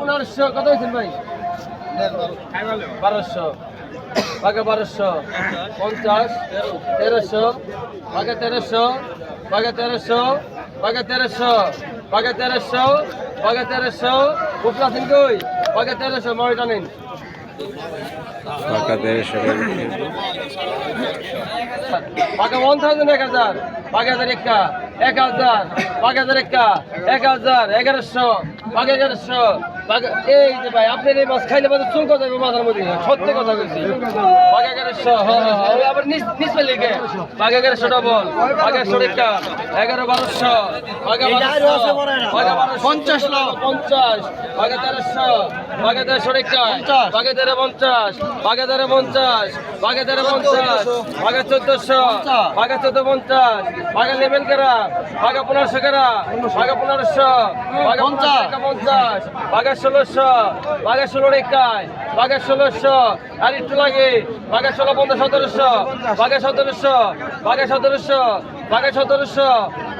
পনেরোশো কত হয়েছেন ভাই 1200 বাঘে 1200 50 1300 বাঘে 1300 বাঘে 1300 বাঘে 1300 বাঘে 1300 বাঘে 1300 উপরা সিং কই বাঘে 1300 মরিটা নিন টাকা 1300 টাকা বিক্রি হলো। বাঘে 1000 1000 বাঘে 1000 একা 1000 বাঘে 1000 একা 1000 1100 বাঘে 1100 বাঘে এই যে ভাই আপনি এই মাছ খাইলে বাদে চুল কথা মাথার মধ্যে সত্য কথা বলছি বাঘে 1100 হ্যাঁ হ্যাঁ আবার নিচ লিখে বাঘে 1100 ডবল বাঘে 100 একা 11 1200 বাঘে 1200 বাঘে 50 50 বাঘে 1300 বাঘে 1300 একা বাঘে 1350 বাঘে 1350 বাঘে 1350 বাঘে 1400 বাঘে 1450 বাঘে লেভেল করা বাঘে 1500 করা বাঘে 1500 বাঘে 50 বাঘে 1600 বাঘে 16 একাই বাঘে 1600 আর একটু লাগে বাঘে 16 15 1700 বাঘে 1700 বাঘে 1700 বাঘে 1700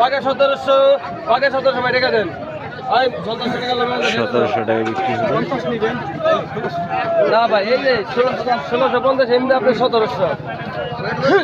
বাঘে 1700 বাঘে 1700 ভাই রেখে দেন ভাই 1700 টাকা লাগবে 1700 টাকা বিক্রি হলো। না ভাই এই যে 1650 এমনি আপনি 1700 1000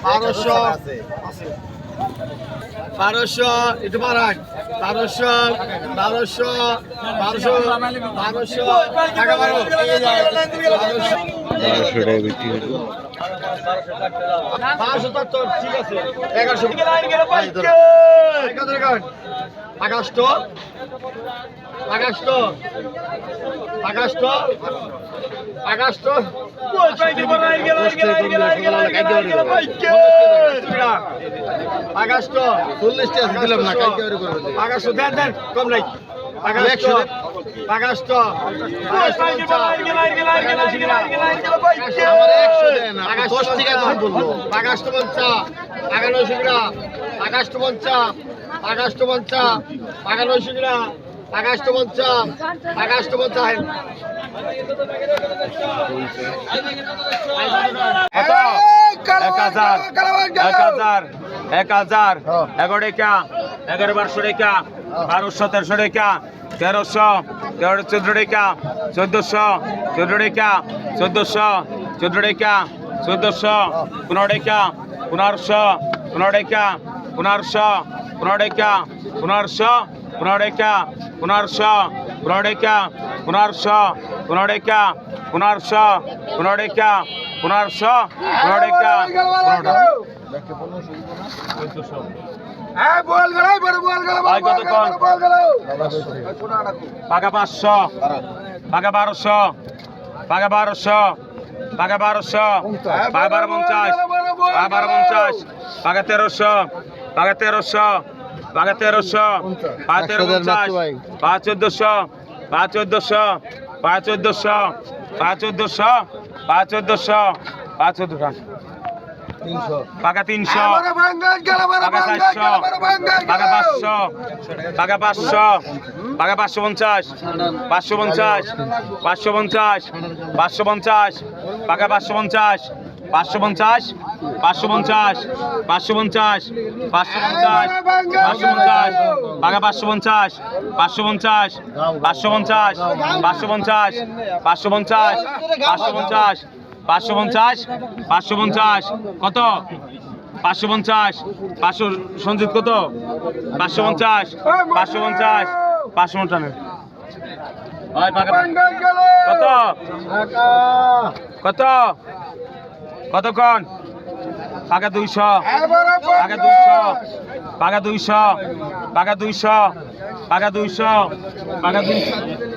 1100 1100 একটু বাড়ান 1200 টাকা বাড়ো 1200 টাকা বিক্রি হলো। 570 ঠিক আছে 1100 August August August August August 40 দিলাম না কালকে আগস্ট দেন দেন কম নাই আগস্ট আগস্ট আগস্ট পঞ্চা 1100 গ্রাম আগস্ট পঞ্চা আগস্ট পঞ্চা 1100 গ্রাম আগস্ট পঞ্চা আগস্ট পঞ্চা 1000 11 রেখা 11 1200 রেখা 1200 1300 রেখা 1300 1400 রেখা 1400 14 রেখা 1400 14 রেখা 1400 15 রেখা 1500 15 রেখা 1500 15 রেখা 1500 15 রেখা 1500 15 রেখা 1500 15 রেখা 1500 15 রেখা 1500 15 রেখা 15 পাকা 500 পাকা 1200 পাকা 1200 পাকা 1200 পাকা 1250 পাকা 1250 পাকা 1300 পাকা 1300 পাকা 1300 পাকা 1350 পাকা 1400 পাকা 1400 পাকা 1400 পাকা 1400 পাকা 1400 পাকা 1400 পাকা 300 পাকা 400 পাকা 500 পাকা 500 পাকা 550 550 550 550 পাকা 550 550 550 550 550 550 পাকা 550 550 550 550 550 550 550 550 কত 550 500 সঞ্জিত কত 550 550 550 ওই পাকা কত কত কতক্ষণ পাকা 200 পাকা 200 পাকা 200 পাকা 200 পাকা 200 পাকা 200